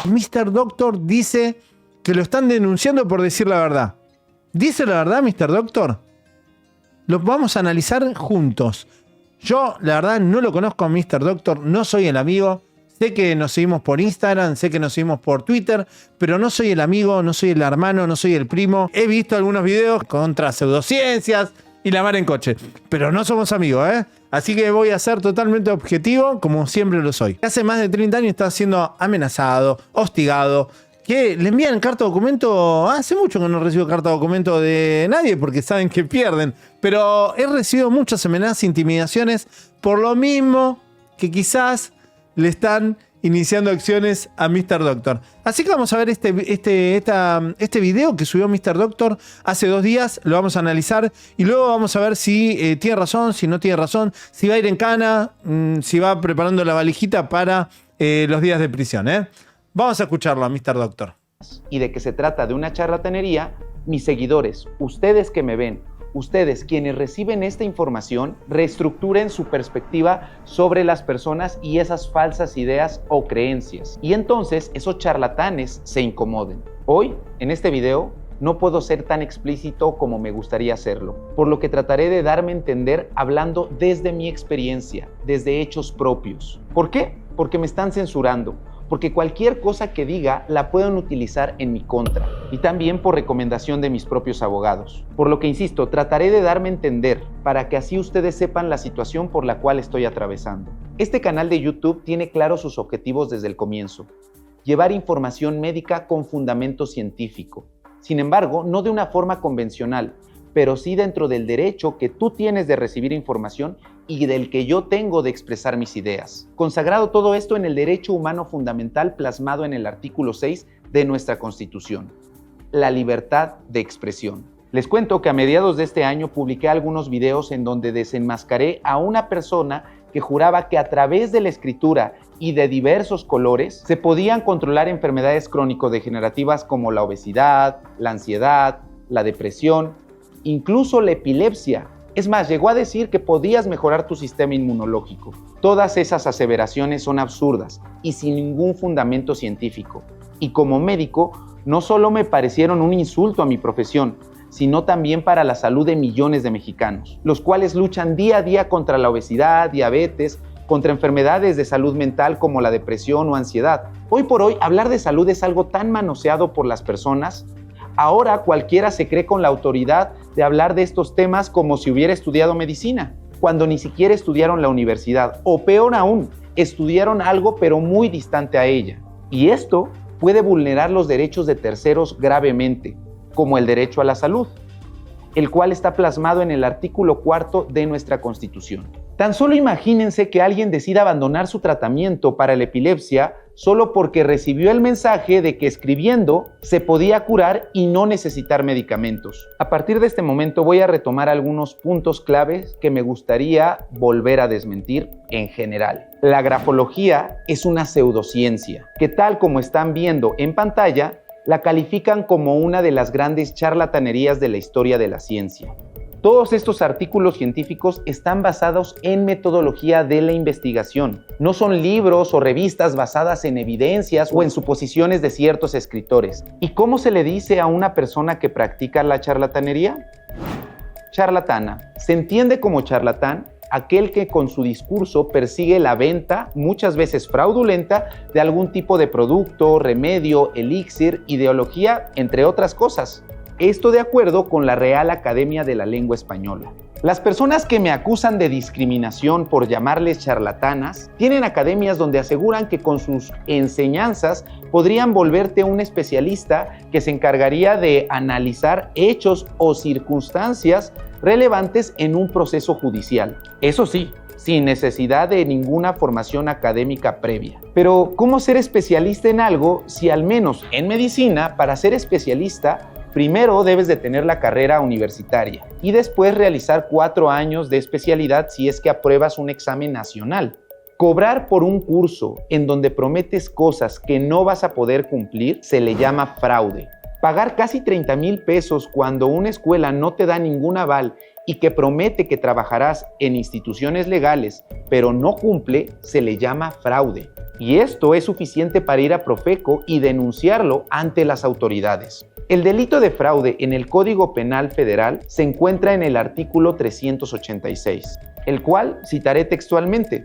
Mr. Doctor dice que lo están denunciando por decir la verdad. ¿Dice la verdad, Mr. Doctor? Lo vamos a analizar juntos. Yo, la verdad, no lo conozco a Mr. Doctor, no soy el amigo. Sé que nos seguimos por Instagram, sé que nos seguimos por Twitter, pero no soy el amigo, no soy el hermano, no soy el primo. He visto algunos videos contra pseudociencias y la mar en coche, pero no somos amigos, ¿eh? Así que voy a ser totalmente objetivo, como siempre lo soy. Hace más de 30 años está siendo amenazado, hostigado, que le envían carta documento. Hace mucho que no recibo carta documento de nadie porque saben que pierden. Pero he recibido muchas amenazas, intimidaciones, por lo mismo que quizás le están iniciando acciones a Mr. Doctor. Así que vamos a ver este video que subió Mr. Doctor hace 2 días. Lo vamos a analizar y luego vamos a ver si tiene razón, si no tiene razón, si va a ir en cana, si va preparando la valijita para los días de prisión, ¿eh? Vamos a escucharlo a Mr. Doctor. Y de que se trata de una charlatanería, mis seguidores, ustedes que me ven, ustedes quienes reciben esta información, reestructuren su perspectiva sobre las personas y esas falsas ideas o creencias. Y entonces esos charlatanes se incomoden. Hoy, en este video, no puedo ser tan explícito como me gustaría hacerlo, por lo que trataré de darme a entender hablando desde mi experiencia, desde hechos propios. ¿Por qué? Porque me están censurando. Porque cualquier cosa que diga la pueden utilizar en mi contra y también por recomendación de mis propios abogados. Por lo que insisto, trataré de darme a entender para que así ustedes sepan la situación por la cual estoy atravesando. Este canal de YouTube tiene claros sus objetivos desde el comienzo: llevar información médica con fundamento científico. Sin embargo, no de una forma convencional, pero sí dentro del derecho que tú tienes de recibir información y del que yo tengo de expresar mis ideas. Consagrado todo esto en el derecho humano fundamental plasmado en el artículo 6 de nuestra Constitución, la libertad de expresión. Les cuento que a mediados de este año publiqué algunos videos en donde desenmascaré a una persona que juraba que a través de la escritura y de diversos colores se podían controlar enfermedades crónico-degenerativas como la obesidad, la ansiedad, la depresión, incluso la epilepsia. Es más, llegó a decir que podías mejorar tu sistema inmunológico. Todas esas aseveraciones son absurdas y sin ningún fundamento científico. Y como médico, no solo me parecieron un insulto a mi profesión, sino también para la salud de millones de mexicanos, los cuales luchan día a día contra la obesidad, diabetes, contra enfermedades de salud mental como la depresión o ansiedad. Hoy por hoy, hablar de salud es algo tan manoseado por las personas. Ahora cualquiera se cree con la autoridad de hablar de estos temas como si hubiera estudiado medicina, cuando ni siquiera estudiaron la universidad, o peor aún, estudiaron algo pero muy distante a ella. Y esto puede vulnerar los derechos de terceros gravemente, como el derecho a la salud, el cual está plasmado en el artículo 4 de nuestra Constitución. Tan solo imagínense que alguien decida abandonar su tratamiento para la epilepsia solo porque recibió el mensaje de que escribiendo se podía curar y no necesitar medicamentos. A partir de este momento voy a retomar algunos puntos claves que me gustaría volver a desmentir en general. La grafología es una pseudociencia que, tal como están viendo en pantalla, la califican como una de las grandes charlatanerías de la historia de la ciencia. Todos estos artículos científicos están basados en metodología de la investigación. No son libros o revistas basadas en evidencias o en suposiciones de ciertos escritores. ¿Y cómo se le dice a una persona que practica la charlatanería? Charlatana. Se entiende como charlatán aquel que con su discurso persigue la venta, muchas veces fraudulenta, de algún tipo de producto, remedio, elixir, ideología, entre otras cosas. Esto de acuerdo con la Real Academia de la Lengua Española. Las personas que me acusan de discriminación por llamarles charlatanas tienen academias donde aseguran que con sus enseñanzas podrían volverte un especialista que se encargaría de analizar hechos o circunstancias relevantes en un proceso judicial. Eso sí, sin necesidad de ninguna formación académica previa. Pero, ¿cómo ser especialista en algo si al menos en medicina, para ser especialista, primero debes de tener la carrera universitaria y después realizar 4 años de especialidad si es que apruebas un examen nacional? Cobrar por un curso en donde prometes cosas que no vas a poder cumplir se le llama fraude. Pagar casi 30,000 pesos cuando una escuela no te da ningún aval y que promete que trabajarás en instituciones legales, pero no cumple, se le llama fraude. Y esto es suficiente para ir a Profeco y denunciarlo ante las autoridades. El delito de fraude en el Código Penal Federal se encuentra en el artículo 386, el cual citaré textualmente.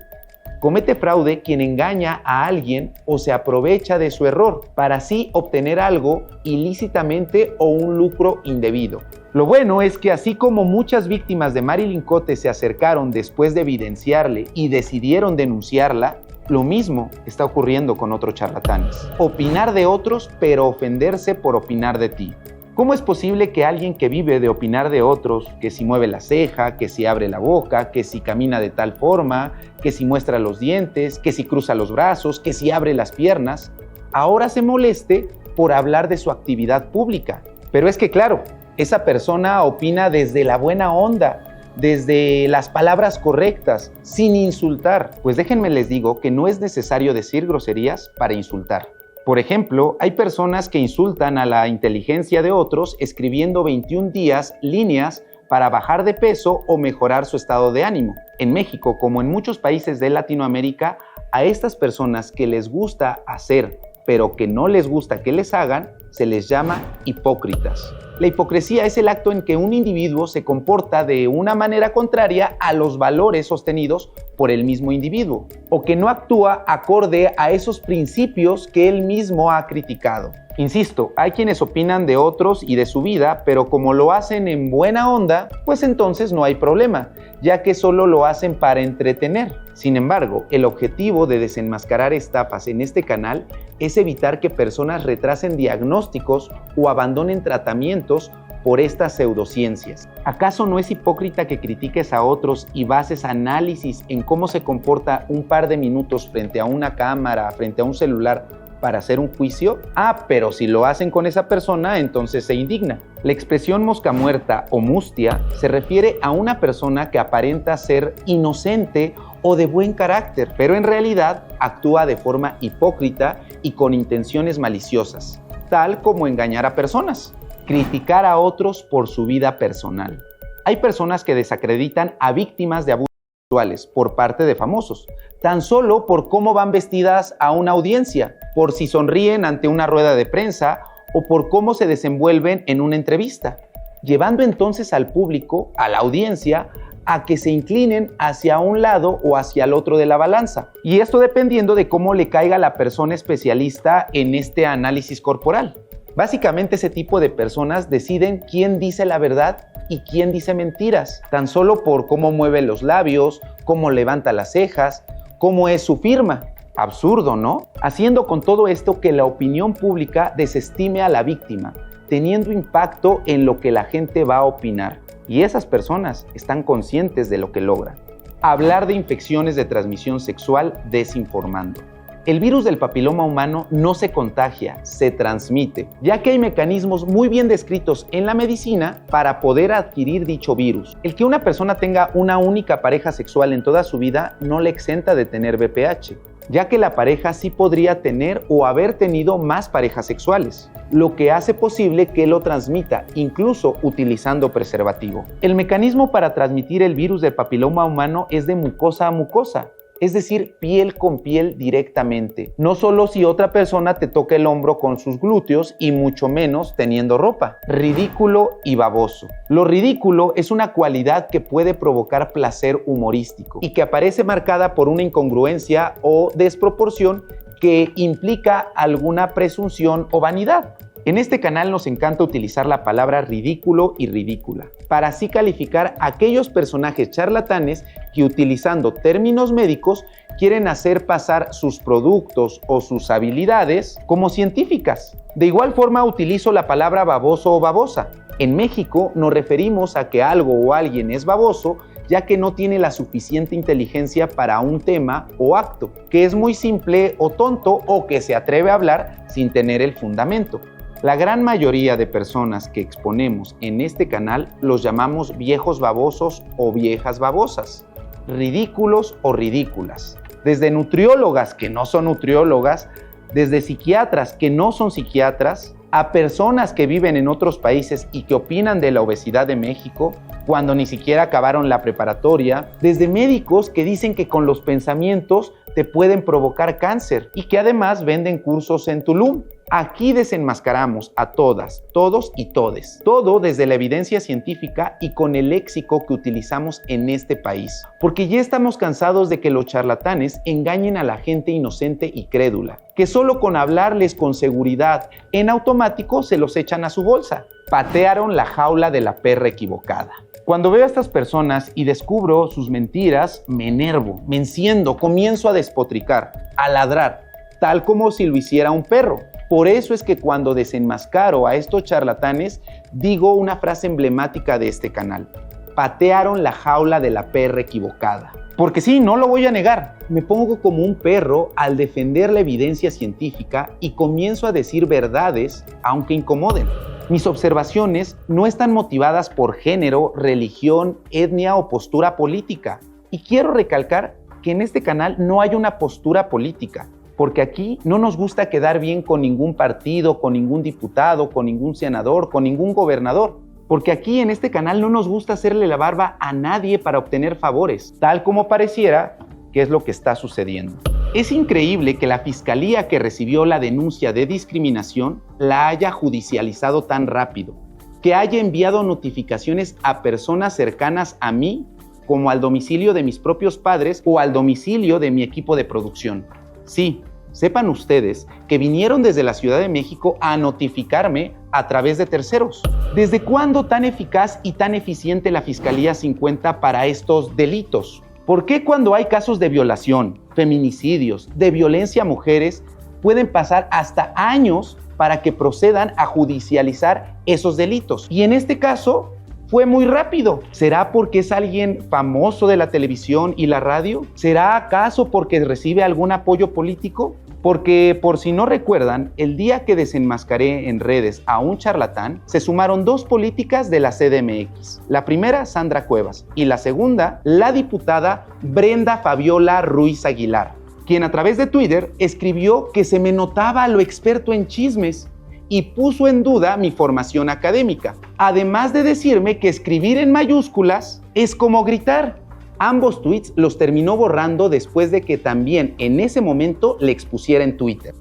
Comete fraude quien engaña a alguien o se aprovecha de su error para así obtener algo ilícitamente o un lucro indebido. Lo bueno es que así como muchas víctimas de Marilyn Cote se acercaron después de evidenciarle y decidieron denunciarla, lo mismo está ocurriendo con otros charlatanes. Opinar de otros, pero ofenderse por opinar de ti. ¿Cómo es posible que alguien que vive de opinar de otros, que si mueve la ceja, que si abre la boca, que si camina de tal forma, que si muestra los dientes, que si cruza los brazos, que si abre las piernas, ahora se moleste por hablar de su actividad pública? Pero es que claro, esa persona opina desde la buena onda, desde las palabras correctas, sin insultar. Pues déjenme les digo que no es necesario decir groserías para insultar. Por ejemplo, hay personas que insultan a la inteligencia de otros escribiendo 21 días líneas para bajar de peso o mejorar su estado de ánimo. En México, como en muchos países de Latinoamérica, a estas personas que les gusta hacer, pero que no les gusta que les hagan, se les llama hipócritas. La hipocresía es el acto en que un individuo se comporta de una manera contraria a los valores sostenidos por el mismo individuo, o que no actúa acorde a esos principios que él mismo ha criticado. Insisto, hay quienes opinan de otros y de su vida, pero como lo hacen en buena onda, pues entonces no hay problema, ya que solo lo hacen para entretener. Sin embargo, el objetivo de desenmascarar estafas en este canal es evitar que personas retrasen diagnósticos o abandonen tratamientos por estas pseudociencias. ¿Acaso no es hipócrita que critiques a otros y bases análisis en cómo se comporta un par de minutos frente a una cámara, frente a un celular, para hacer un juicio? Pero si lo hacen con esa persona, entonces se indigna. La expresión mosca muerta o mustia se refiere a una persona que aparenta ser inocente o de buen carácter, pero en realidad actúa de forma hipócrita y con intenciones maliciosas, tal como engañar a personas, criticar a otros por su vida personal. Hay personas que desacreditan a víctimas de abusos sexuales por parte de famosos, tan solo por cómo van vestidas a una audiencia, por si sonríen ante una rueda de prensa o por cómo se desenvuelven en una entrevista, llevando entonces al público, a la audiencia, a que se inclinen hacia un lado o hacia el otro de la balanza. Y esto dependiendo de cómo le caiga a la persona especialista en este análisis corporal. Básicamente ese tipo de personas deciden quién dice la verdad y quién dice mentiras, tan solo por cómo mueve los labios, cómo levanta las cejas, cómo es su firma. Absurdo, ¿no? Haciendo con todo esto que la opinión pública desestime a la víctima, teniendo impacto en lo que la gente va a opinar. Y esas personas están conscientes de lo que logran. Hablar de infecciones de transmisión sexual desinformando. El virus del papiloma humano no se contagia, se transmite, ya que hay mecanismos muy bien descritos en la medicina para poder adquirir dicho virus. El que una persona tenga una única pareja sexual en toda su vida no le exenta de tener VPH, ya que la pareja sí podría tener o haber tenido más parejas sexuales, lo que hace posible que lo transmita, incluso utilizando preservativo. El mecanismo para transmitir el virus del papiloma humano es de mucosa a mucosa, es decir, piel con piel directamente. No solo si otra persona te toca el hombro con sus glúteos y mucho menos teniendo ropa. Ridículo y baboso. Lo ridículo es una cualidad que puede provocar placer humorístico y que aparece marcada por una incongruencia o desproporción que implica alguna presunción o vanidad. En este canal nos encanta utilizar la palabra ridículo y ridícula, para así calificar a aquellos personajes charlatanes que utilizando términos médicos quieren hacer pasar sus productos o sus habilidades como científicas. De igual forma utilizo la palabra baboso o babosa. En México nos referimos a que algo o alguien es baboso ya que no tiene la suficiente inteligencia para un tema o acto, que es muy simple o tonto o que se atreve a hablar sin tener el fundamento. La gran mayoría de personas que exponemos en este canal los llamamos viejos babosos o viejas babosas, ridículos o ridículas. Desde nutriólogas que no son nutriólogas, desde psiquiatras que no son psiquiatras, a personas que viven en otros países y que opinan de la obesidad de México cuando ni siquiera acabaron la preparatoria, desde médicos que dicen que con los pensamientos te pueden provocar cáncer y que además venden cursos en Tulum. Aquí desenmascaramos a todas, todos y todes. Todo desde la evidencia científica y con el léxico que utilizamos en este país. Porque ya estamos cansados de que los charlatanes engañen a la gente inocente y crédula. Que solo con hablarles con seguridad en automático se los echan a su bolsa. Patearon la jaula de la perra equivocada. Cuando veo a estas personas y descubro sus mentiras, me enervo, me enciendo, comienzo a despotricar, a ladrar, tal como si lo hiciera un perro. Por eso es que cuando desenmascaro a estos charlatanes, digo una frase emblemática de este canal. Patearon la jaula de la perra equivocada. Porque sí, no lo voy a negar, me pongo como un perro al defender la evidencia científica y comienzo a decir verdades, aunque incomoden. Mis observaciones no están motivadas por género, religión, etnia o postura política. Y quiero recalcar que en este canal no hay una postura política. Porque aquí no nos gusta quedar bien con ningún partido, con ningún diputado, con ningún senador, con ningún gobernador. Porque aquí en este canal no nos gusta hacerle la barba a nadie para obtener favores, tal como pareciera que es lo que está sucediendo. Es increíble que la fiscalía que recibió la denuncia de discriminación la haya judicializado tan rápido, que haya enviado notificaciones a personas cercanas a mí, como al domicilio de mis propios padres o al domicilio de mi equipo de producción. Sí, sepan ustedes que vinieron desde la Ciudad de México a notificarme a través de terceros. ¿Desde cuándo tan eficaz y tan eficiente la Fiscalía se encuentra para estos delitos? ¿Por qué cuando hay casos de violación, feminicidios, de violencia a mujeres, pueden pasar hasta años para que procedan a judicializar esos delitos? Y en este caso fue muy rápido. ¿Será porque es alguien famoso de la televisión y la radio? ¿Será acaso porque recibe algún apoyo político? Porque, por si no recuerdan, el día que desenmascaré en redes a un charlatán, se sumaron 2 políticas de la CDMX. La primera, Sandra Cuevas, y la segunda, la diputada Brenda Fabiola Ruiz Aguilar, quien a través de Twitter escribió que se me notaba lo experto en chismes y puso en duda mi formación académica, además de decirme que escribir en mayúsculas es como gritar. Ambos tweets los terminó borrando después de que también en ese momento le expusiera en Twitter.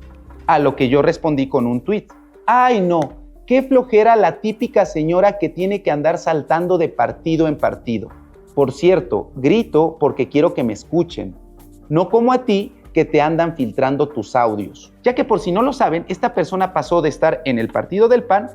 A lo que yo respondí con un tweet. ¡Ay no! ¡Qué flojera la típica señora que tiene que andar saltando de partido en partido! Por cierto, grito porque quiero que me escuchen. No como a ti, que te andan filtrando tus audios. Ya que por si no lo saben, esta persona pasó de estar en el partido del PAN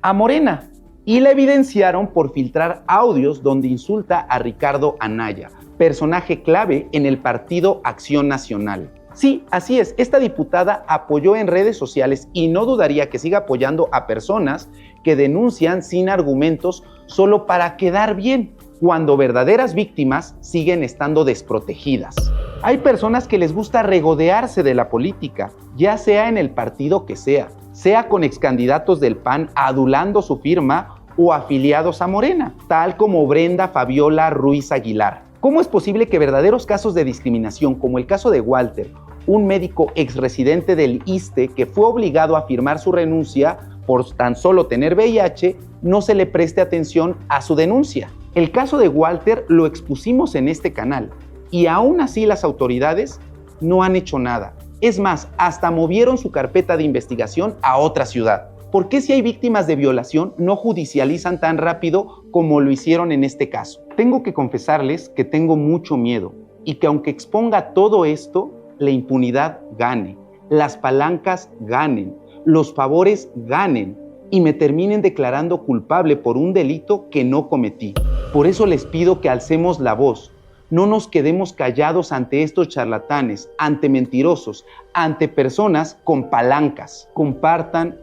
a Morena y la evidenciaron por filtrar audios donde insulta a Ricardo Anaya, personaje clave en el partido Acción Nacional. Sí, así es, esta diputada apoyó en redes sociales y no dudaría que siga apoyando a personas que denuncian sin argumentos solo para quedar bien, cuando verdaderas víctimas siguen estando desprotegidas. Hay personas que les gusta regodearse de la política, ya sea en el partido que sea con excandidatos del PAN adulando su firma o afiliados a Morena, tal como Brenda Fabiola Ruiz Aguilar. ¿Cómo es posible que verdaderos casos de discriminación, como el caso de Walter, un médico exresidente del ISSSTE que fue obligado a firmar su renuncia por tan solo tener VIH, no se le preste atención a su denuncia? El caso de Walter lo expusimos en este canal y aún así las autoridades no han hecho nada. Es más, hasta movieron su carpeta de investigación a otra ciudad. ¿Por qué si hay víctimas de violación no judicializan tan rápido como lo hicieron en este caso? Tengo que confesarles que tengo mucho miedo y que aunque exponga todo esto, la impunidad gane, las palancas ganen, los favores ganen y me terminen declarando culpable por un delito que no cometí. Por eso les pido que alcemos la voz. No nos quedemos callados ante estos charlatanes, ante mentirosos, ante personas con palancas. Compartan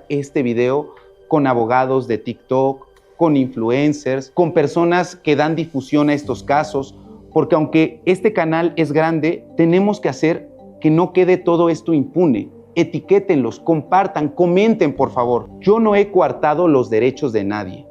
este video con abogados de TikTok, con influencers, con personas que dan difusión a estos casos, porque aunque este canal es grande, tenemos que hacer que no quede todo esto impune. Etiquétenlos, compartan, comenten, por favor. Yo no he coartado los derechos de nadie.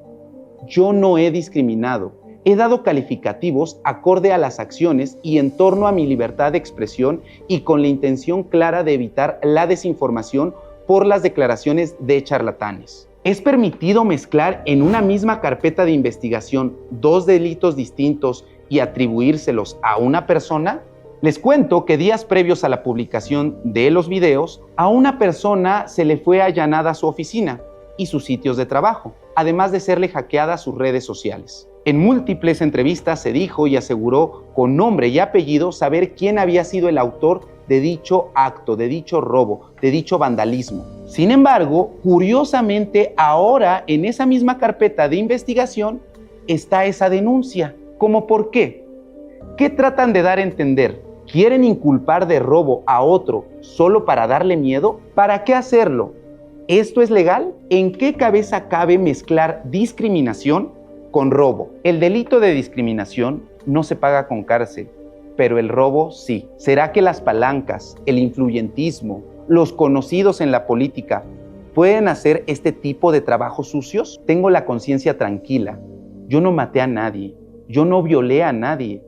Yo no he discriminado. He dado calificativos acorde a las acciones y en torno a mi libertad de expresión y con la intención clara de evitar la desinformación por las declaraciones de charlatanes. ¿Es permitido mezclar en una misma carpeta de investigación 2 delitos distintos y atribuírselos a una persona? Les cuento que días previos a la publicación de los videos, a una persona se le fue allanada su oficina y sus sitios de trabajo, además de serle hackeadas sus redes sociales. En múltiples entrevistas se dijo y aseguró con nombre y apellido saber quién había sido el autor de dicho acto, de dicho robo, de dicho vandalismo. Sin embargo, curiosamente, ahora en esa misma carpeta de investigación está esa denuncia. ¿Cómo por qué? ¿Qué tratan de dar a entender? ¿Quieren inculpar de robo a otro solo para darle miedo? ¿Para qué hacerlo? ¿Esto es legal? ¿En qué cabeza cabe mezclar discriminación con robo? El delito de discriminación no se paga con cárcel, pero el robo sí. ¿Será que las palancas, el influyentismo, los conocidos en la política pueden hacer este tipo de trabajos sucios? Tengo la conciencia tranquila. Yo no maté a nadie. Yo no violé a nadie.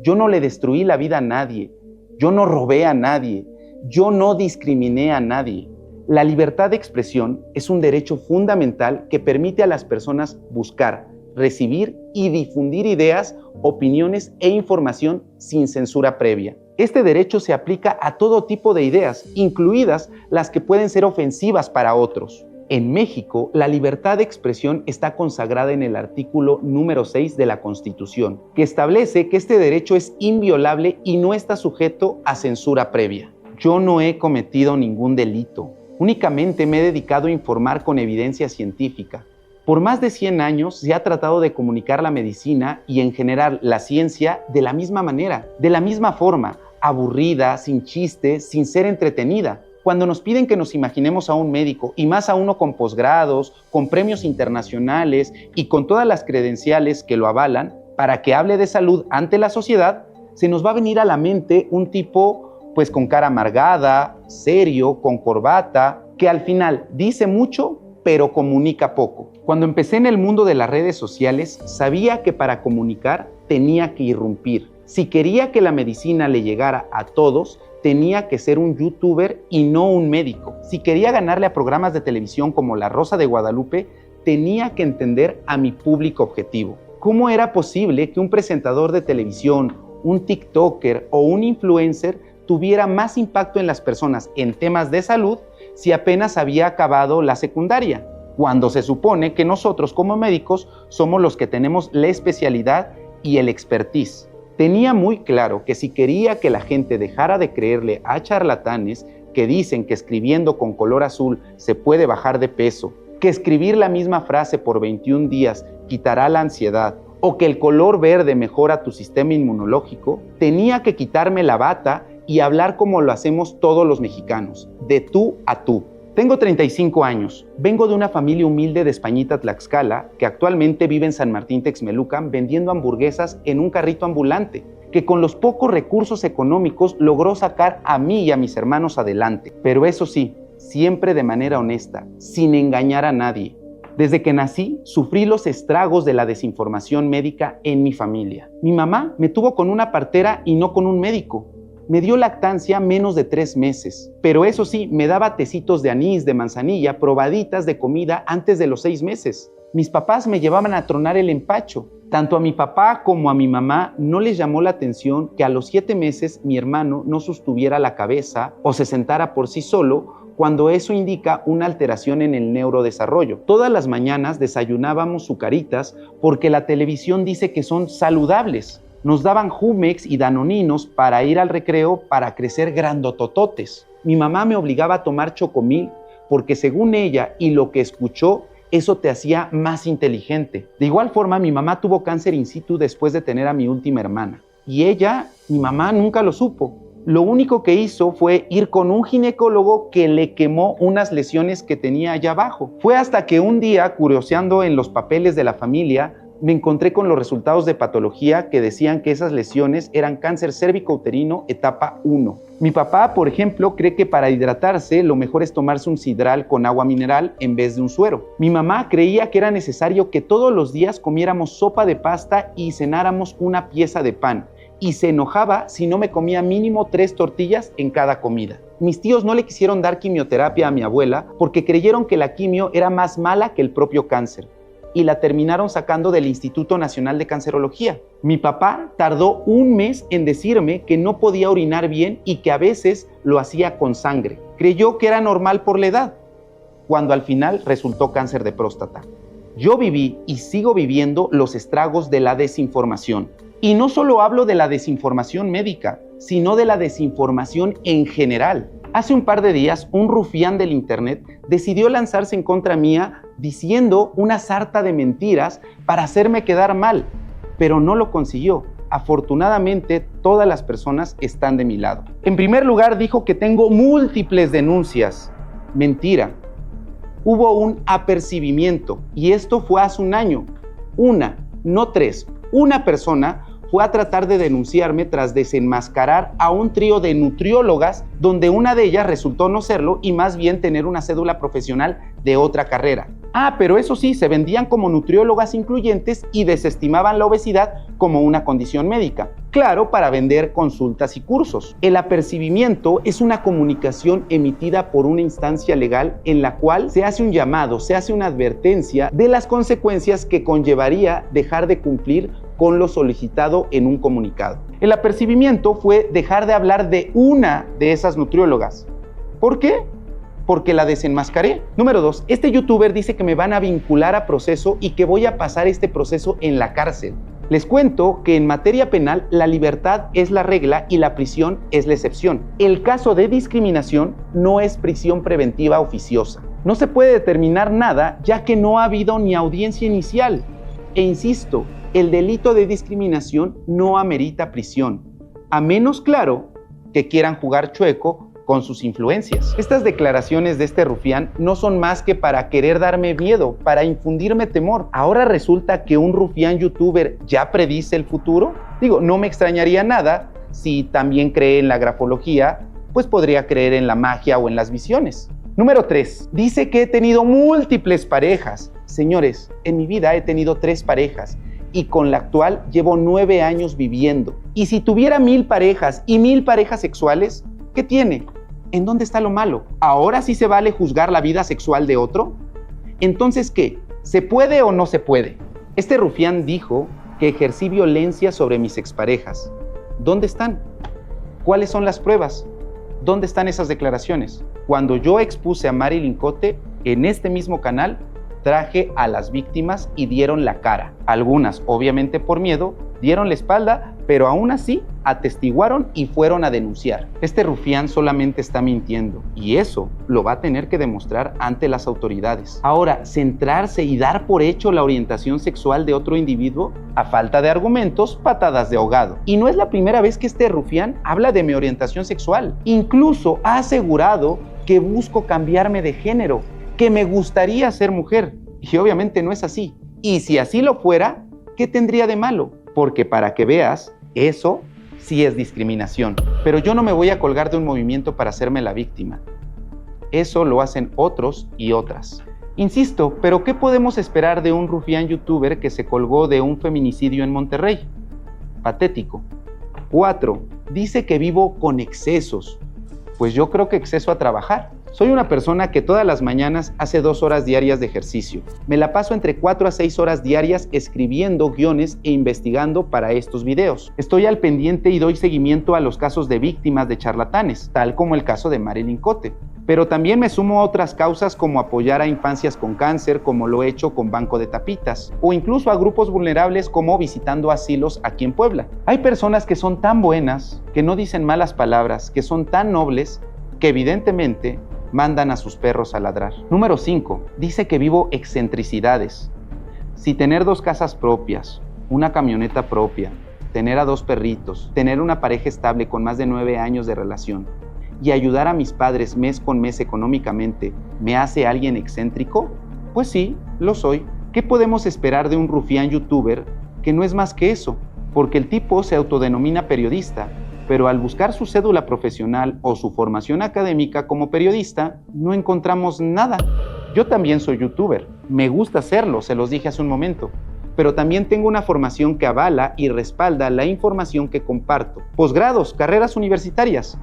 Yo no le destruí la vida a nadie. Yo no robé a nadie. Yo no discriminé a nadie. La libertad de expresión es un derecho fundamental que permite a las personas buscar, recibir y difundir ideas, opiniones e información sin censura previa. Este derecho se aplica a todo tipo de ideas, incluidas las que pueden ser ofensivas para otros. En México, la libertad de expresión está consagrada en el artículo número 6 de la Constitución, que establece que este derecho es inviolable y no está sujeto a censura previa. Yo no he cometido ningún delito. Únicamente me he dedicado a informar con evidencia científica. Por más de 100 años se ha tratado de comunicar la medicina y en general la ciencia de la misma manera, de la misma forma, aburrida, sin chistes, sin ser entretenida. Cuando nos piden que nos imaginemos a un médico, y más a uno con posgrados, con premios internacionales y con todas las credenciales que lo avalan, para que hable de salud ante la sociedad, se nos va a venir a la mente un tipo pues con cara amargada, serio, con corbata, que al final dice mucho, pero comunica poco. Cuando empecé en el mundo de las redes sociales, sabía que para comunicar tenía que irrumpir. Si quería que la medicina le llegara a todos, tenía que ser un youtuber y no un médico. Si quería ganarle a programas de televisión como La Rosa de Guadalupe, tenía que entender a mi público objetivo. ¿Cómo era posible que un presentador de televisión, un TikToker o un influencer tuviera más impacto en las personas en temas de salud si apenas había acabado la secundaria? Cuando se supone que nosotros como médicos somos los que tenemos la especialidad y el expertise. Tenía muy claro que si quería que la gente dejara de creerle a charlatanes que dicen que escribiendo con color azul se puede bajar de peso, que escribir la misma frase por 21 días quitará la ansiedad, o que el color verde mejora tu sistema inmunológico, tenía que quitarme la bata y hablar como lo hacemos todos los mexicanos, de tú a tú. Tengo 35 años, vengo de una familia humilde de Españita, Tlaxcala, que actualmente vive en San Martín Texmelucan vendiendo hamburguesas en un carrito ambulante, que con los pocos recursos económicos logró sacar a mí y a mis hermanos adelante. Pero eso sí, siempre de manera honesta, sin engañar a nadie. Desde que nací, sufrí los estragos de la desinformación médica en mi familia. Mi mamá me tuvo con una partera y no con un médico. Me dio lactancia menos de 3 meses, pero eso sí, me daba tecitos de anís, de manzanilla, probaditas de comida antes de los 6 meses. Mis papás me llevaban a tronar el empacho. Tanto a mi papá como a mi mamá no les llamó la atención que a los 7 meses mi hermano no sostuviera la cabeza o se sentara por sí solo, cuando eso indica una alteración en el neurodesarrollo. Todas las mañanas desayunábamos sucaritas porque la televisión dice que son saludables. Nos daban Jumex y Danoninos para ir al recreo para crecer grandotototes. Mi mamá me obligaba a tomar Chocomil porque según ella y lo que escuchó, eso te hacía más inteligente. De igual forma, mi mamá tuvo cáncer in situ después de tener a mi última hermana. Y mi mamá nunca lo supo. Lo único que hizo fue ir con un ginecólogo que le quemó unas lesiones que tenía allá abajo. Fue hasta que un día, curioseando en los papeles de la familia, me encontré con los resultados de patología que decían que esas lesiones eran cáncer cérvico-uterino etapa 1. Mi papá, por ejemplo, cree que para hidratarse lo mejor es tomarse un sidral con agua mineral en vez de un suero. Mi mamá creía que era necesario que todos los días comiéramos sopa de pasta y cenáramos una pieza de pan, y se enojaba si no me comía mínimo 3 tortillas en cada comida. Mis tíos no le quisieron dar quimioterapia a mi abuela porque creyeron que la quimio era más mala que el propio cáncer, y la terminaron sacando del Instituto Nacional de Cancerología. Mi papá tardó un mes en decirme que no podía orinar bien y que a veces lo hacía con sangre. Creyó que era normal por la edad, cuando al final resultó cáncer de próstata. Yo viví y sigo viviendo los estragos de la desinformación. Y no solo hablo de la desinformación médica, sino de la desinformación en general. Hace un par de días, un rufián del internet decidió lanzarse en contra mía diciendo una sarta de mentiras para hacerme quedar mal, pero no lo consiguió. Afortunadamente, todas las personas están de mi lado. En primer lugar, dijo que tengo múltiples denuncias. Mentira. Hubo un apercibimiento y esto fue hace un año. Una, no tres. Una persona fue a tratar de denunciarme tras desenmascarar a un trío de nutriólogas donde una de ellas resultó no serlo y más bien tener una cédula profesional de otra carrera. Pero eso sí, se vendían como nutriólogas incluyentes y desestimaban la obesidad como una condición médica. Claro, para vender consultas y cursos. El apercibimiento es una comunicación emitida por una instancia legal en la cual se hace un llamado, se hace una advertencia de las consecuencias que conllevaría dejar de cumplir con lo solicitado en un comunicado. El apercibimiento fue dejar de hablar de una de esas nutriólogas. ¿Por qué? Porque la desenmascaré. Número 2, este youtuber dice que me van a vincular a proceso y que voy a pasar este proceso en la cárcel. Les cuento que en materia penal la libertad es la regla y la prisión es la excepción. El caso de discriminación no es prisión preventiva oficiosa. No se puede determinar nada ya que no ha habido ni audiencia inicial. E insisto, el delito de discriminación no amerita prisión, a menos, claro, que quieran jugar chueco con sus influencias. Estas declaraciones de este rufián no son más que para querer darme miedo, para infundirme temor. Ahora resulta que un rufián youtuber ya predice el futuro. No me extrañaría nada si también cree en la grafología, pues podría creer en la magia o en las visiones. Número 3, dice que he tenido múltiples parejas. Señores, en mi vida he tenido 3 parejas. Y con la actual llevo 9 años viviendo. Y si tuviera 1000 parejas y 1000 parejas sexuales, ¿qué tiene? ¿En dónde está lo malo? ¿Ahora sí se vale juzgar la vida sexual de otro? Entonces, ¿qué? ¿Se puede o no se puede? Este rufián dijo que ejercí violencia sobre mis exparejas. ¿Dónde están? ¿Cuáles son las pruebas? ¿Dónde están esas declaraciones? Cuando yo expuse a Marilyn Cote en este mismo canal, traje a las víctimas y dieron la cara. Algunas, obviamente por miedo, dieron la espalda, pero aún así atestiguaron y fueron a denunciar. Este rufián solamente está mintiendo y eso lo va a tener que demostrar ante las autoridades. Ahora, centrarse y dar por hecho la orientación sexual de otro individuo, a falta de argumentos, patadas de ahogado. Y no es la primera vez que este rufián habla de mi orientación sexual. Incluso ha asegurado que busco cambiarme de género, que me gustaría ser mujer. Y obviamente no es así. Y si así lo fuera, ¿qué tendría de malo? Porque para que veas, eso sí es discriminación. Pero yo no me voy a colgar de un movimiento para hacerme la víctima. Eso lo hacen otros y otras. Insisto, ¿pero qué podemos esperar de un rufián youtuber que se colgó de un feminicidio en Monterrey? Patético. 4. Dice que vivo con excesos. Pues yo creo que exceso a trabajar. Soy una persona que todas las mañanas hace 2 horas diarias de ejercicio. Me la paso entre 4 a 6 horas diarias escribiendo guiones e investigando para estos videos. Estoy al pendiente y doy seguimiento a los casos de víctimas de charlatanes, tal como el caso de Marilyn Cote. Pero también me sumo a otras causas como apoyar a infancias con cáncer, como lo he hecho con Banco de Tapitas, o incluso a grupos vulnerables como visitando asilos aquí en Puebla. Hay personas que son tan buenas, que no dicen malas palabras, que son tan nobles, que evidentemente mandan a sus perros a ladrar. Número 5. Dice que vivo excentricidades. Si tener 2 casas propias, una camioneta propia, tener a 2 perritos, tener una pareja estable con más de 9 años de relación y ayudar a mis padres mes con mes económicamente, ¿me hace alguien excéntrico? Pues sí, lo soy. ¿Qué podemos esperar de un rufián youtuber que no es más que eso? Porque el tipo se autodenomina periodista, pero al buscar su cédula profesional o su formación académica como periodista, no encontramos nada. Yo también soy youtuber, me gusta hacerlo, se los dije hace un momento, pero también tengo una formación que avala y respalda la información que comparto. Posgrados, carreras universitarias.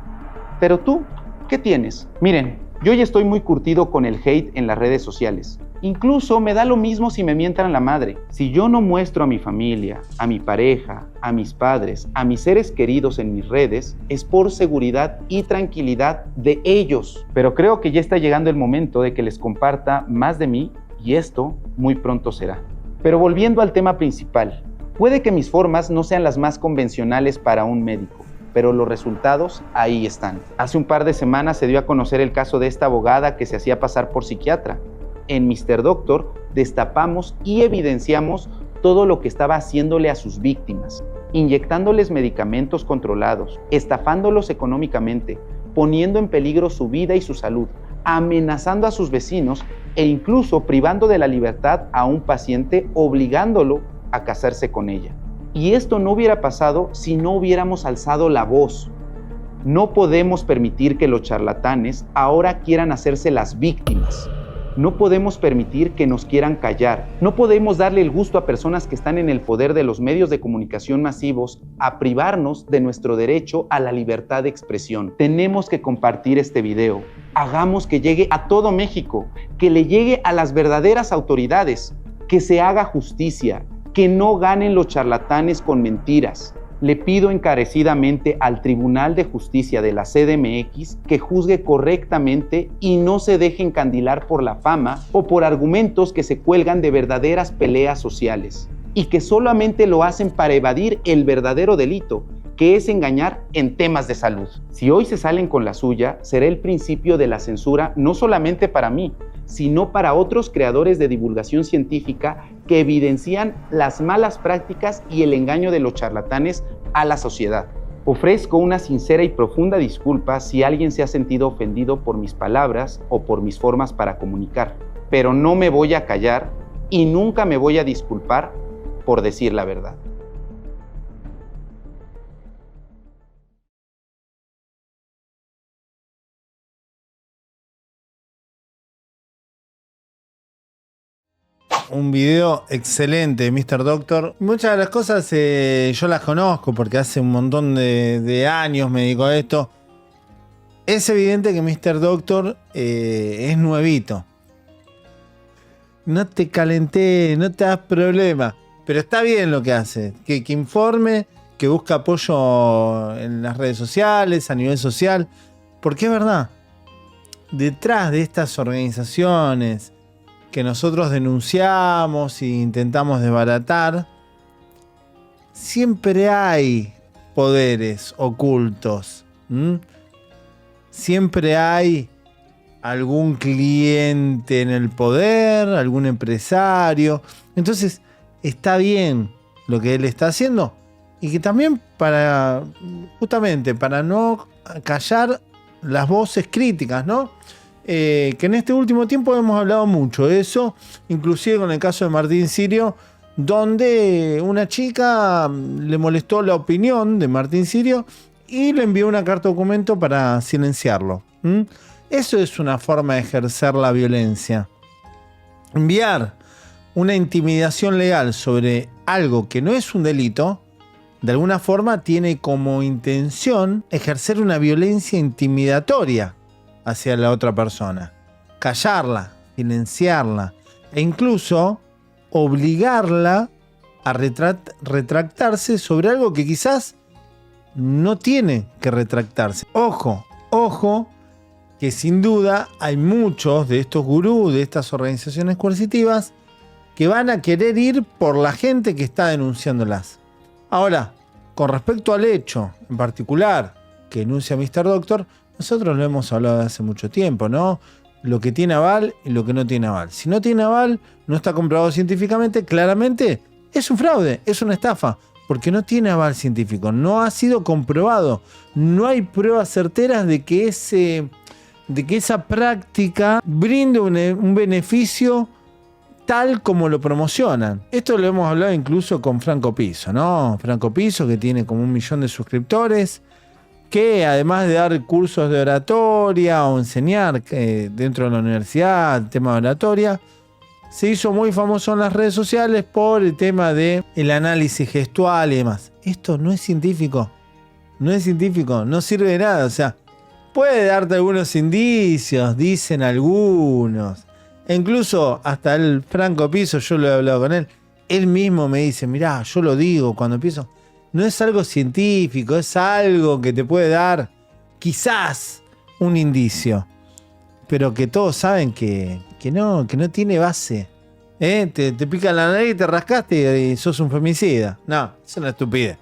Pero tú, ¿qué tienes? Miren, yo ya estoy muy curtido con el hate en las redes sociales. Incluso me da lo mismo si me mientan la madre. Si yo no muestro a mi familia, a mi pareja, a mis padres, a mis seres queridos en mis redes, es por seguridad y tranquilidad de ellos. Pero creo que ya está llegando el momento de que les comparta más de mí y esto muy pronto será. Pero volviendo al tema principal, puede que mis formas no sean las más convencionales para un médico, pero los resultados ahí están. Hace un par de semanas se dio a conocer el caso de esta abogada que se hacía pasar por psiquiatra. En Mr. Doctor destapamos y evidenciamos todo lo que estaba haciéndole a sus víctimas, inyectándoles medicamentos controlados, estafándolos económicamente, poniendo en peligro su vida y su salud, amenazando a sus vecinos e incluso privando de la libertad a un paciente, obligándolo a casarse con ella. Y esto no hubiera pasado si no hubiéramos alzado la voz. No podemos permitir que los charlatanes ahora quieran hacerse las víctimas. No podemos permitir que nos quieran callar. No podemos darle el gusto a personas que están en el poder de los medios de comunicación masivos a privarnos de nuestro derecho a la libertad de expresión. Tenemos que compartir este video. Hagamos que llegue a todo México, que le llegue a las verdaderas autoridades, que se haga justicia, que no ganen los charlatanes con mentiras. Le pido encarecidamente al Tribunal de Justicia de la CDMX que juzgue correctamente y no se deje encandilar por la fama o por argumentos que se cuelgan de verdaderas peleas sociales y que solamente lo hacen para evadir el verdadero delito, que es engañar en temas de salud. Si hoy se salen con la suya, será el principio de la censura no solamente para mí, sino para otros creadores de divulgación científica que evidencian las malas prácticas y el engaño de los charlatanes a la sociedad. Ofrezco una sincera y profunda disculpa si alguien se ha sentido ofendido por mis palabras o por mis formas para comunicar, pero no me voy a callar y nunca me voy a disculpar por decir la verdad. Un video excelente de Mr. Doctor. Muchas de las cosas yo las conozco porque hace un montón de años me dedico a esto. Es evidente que Mr. Doctor es nuevito. No te calenté, no te das problema. Pero está bien lo que hace. Que informe, que busca apoyo en las redes sociales, a nivel social. Porque es verdad. Detrás de estas organizaciones que nosotros denunciamos e intentamos desbaratar, siempre hay poderes ocultos. Siempre hay algún cliente en el poder, algún empresario. Entonces, está bien lo que él está haciendo y que también justamente para no callar las voces críticas, ¿no? Que en este último tiempo hemos hablado mucho de eso, inclusive con el caso de Martín Sirio, donde una chica le molestó la opinión de Martín Sirio y le envió una carta documento para silenciarlo. Eso es una forma de ejercer la violencia. Enviar una intimidación legal sobre algo que no es un delito, de alguna forma tiene como intención ejercer una violencia intimidatoria hacia la otra persona, callarla, silenciarla e incluso obligarla a retractarse sobre algo que quizás no tiene que retractarse. Ojo, que sin duda hay muchos de estos gurús, de estas organizaciones coercitivas, que van a querer ir por la gente que está denunciándolas. Ahora, con respecto al hecho en particular que denuncia Mr. Doctor, nosotros lo hemos hablado de hace mucho tiempo, ¿no? Lo que tiene aval y lo que no tiene aval. Si no tiene aval, no está comprobado científicamente, claramente es un fraude, es una estafa, porque no tiene aval científico, no ha sido comprobado, no hay pruebas certeras de que esa práctica brinde un beneficio tal como lo promocionan. Esto lo hemos hablado incluso con Franco Piso, ¿no? Franco Piso, que tiene como 1 millón de suscriptores, que además de dar cursos de oratoria o enseñar dentro de la universidad el tema de oratoria, se hizo muy famoso en las redes sociales por el tema del análisis gestual y demás. Esto no es científico, no sirve de nada. O sea, puede darte algunos indicios, dicen algunos, E incluso hasta el Franco Piso, yo lo he hablado con él, él mismo me dice, mirá, yo lo digo cuando empiezo, no es algo científico, es algo que te puede dar quizás un indicio, pero que todos saben que no tiene base. Te pican la nariz y te rascaste y sos un femicida. No, es una estupidez.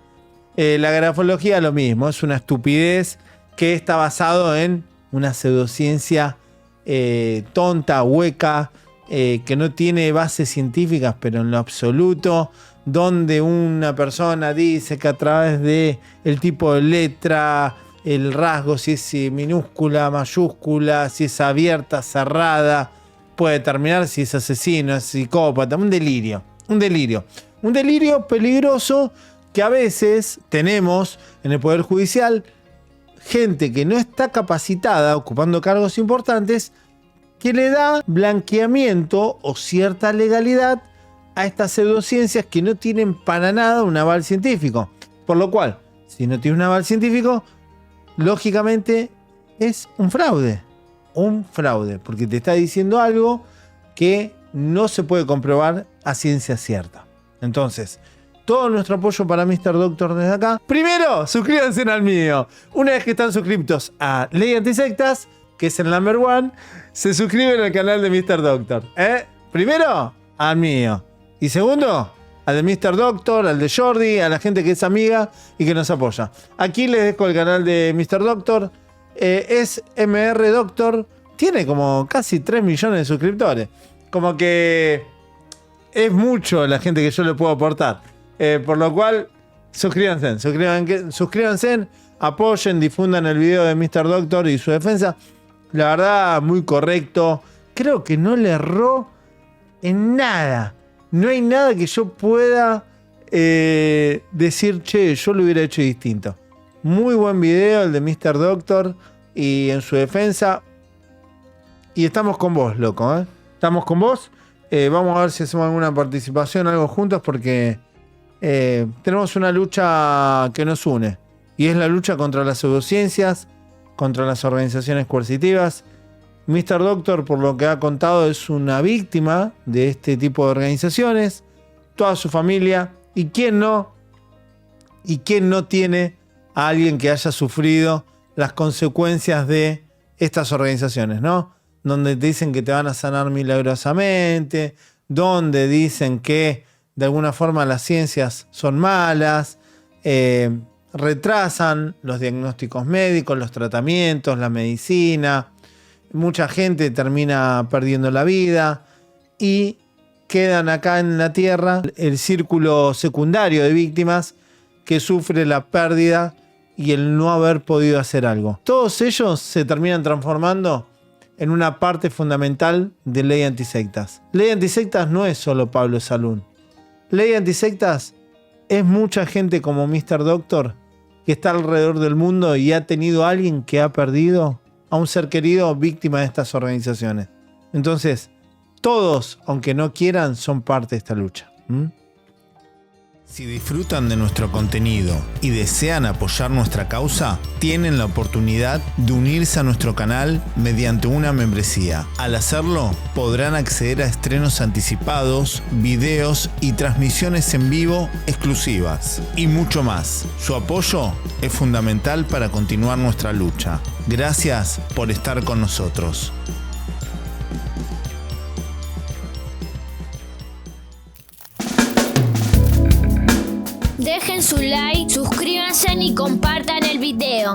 La grafología es lo mismo, es una estupidez que está basado en una pseudociencia tonta, hueca, que no tiene bases científicas, pero en lo absoluto, donde una persona dice que a través de el tipo de letra, el rasgo, si es minúscula, mayúscula, si es abierta, cerrada, puede determinar si es asesino, es psicópata. Un delirio peligroso que a veces tenemos en el Poder Judicial gente que no está capacitada, ocupando cargos importantes, que le da blanqueamiento o cierta legalidad a estas pseudociencias que no tienen para nada un aval científico. Por lo cual, si no tiene un aval científico, lógicamente es un fraude. Un fraude, porque te está diciendo algo que no se puede comprobar a ciencia cierta. Entonces, todo nuestro apoyo para Mr. Doctor desde acá. Primero, suscríbanse al mío. Una vez que están suscriptos a Ley Antisectas, que es el number one, se suscriben al canal de Mr. Doctor. Primero, al mío. Y segundo, al de Mr. Doctor, al de Jordi, a la gente que es amiga y que nos apoya. Aquí les dejo el canal de Mr. Doctor. Es MR Doctor. Tiene como casi 3 millones de suscriptores. Como que es mucho la gente que yo le puedo aportar. Por lo cual, suscríbanse, apoyen, difundan el video de Mr. Doctor y su defensa. La verdad, muy correcto. Creo que no le erró en nada. No hay nada que yo pueda decir, che, yo lo hubiera hecho distinto. Muy buen video el de Mr. Doctor y en su defensa. Y estamos con vos, loco, Estamos con vos. Vamos a ver si hacemos alguna participación, algo juntos, porque tenemos una lucha que nos une. Y es la lucha contra las pseudociencias, contra las organizaciones coercitivas. Mr. Doctor, por lo que ha contado, es una víctima de este tipo de organizaciones. Toda su familia. ¿Y quién no? ¿Y quién no tiene a alguien que haya sufrido las consecuencias de estas organizaciones, ¿no? Donde te dicen que te van a sanar milagrosamente, donde dicen que de alguna forma las ciencias son malas, retrasan los diagnósticos médicos, los tratamientos, la medicina. Mucha gente termina perdiendo la vida y quedan acá en la Tierra el círculo secundario de víctimas que sufre la pérdida y el no haber podido hacer algo. Todos ellos se terminan transformando en una parte fundamental de Ley Antisectas. Ley Antisectas no es solo Pablo Salún. Ley Antisectas es mucha gente como Mr. Doctor que está alrededor del mundo y ha tenido a alguien que ha perdido a un ser querido víctima de estas organizaciones. Entonces, todos, aunque no quieran, son parte de esta lucha. Si disfrutan de nuestro contenido y desean apoyar nuestra causa, tienen la oportunidad de unirse a nuestro canal mediante una membresía. Al hacerlo, podrán acceder a estrenos anticipados, videos y transmisiones en vivo exclusivas y mucho más. Su apoyo es fundamental para continuar nuestra lucha. Gracias por estar con nosotros. Dejen su like, suscríbanse y compartan el video.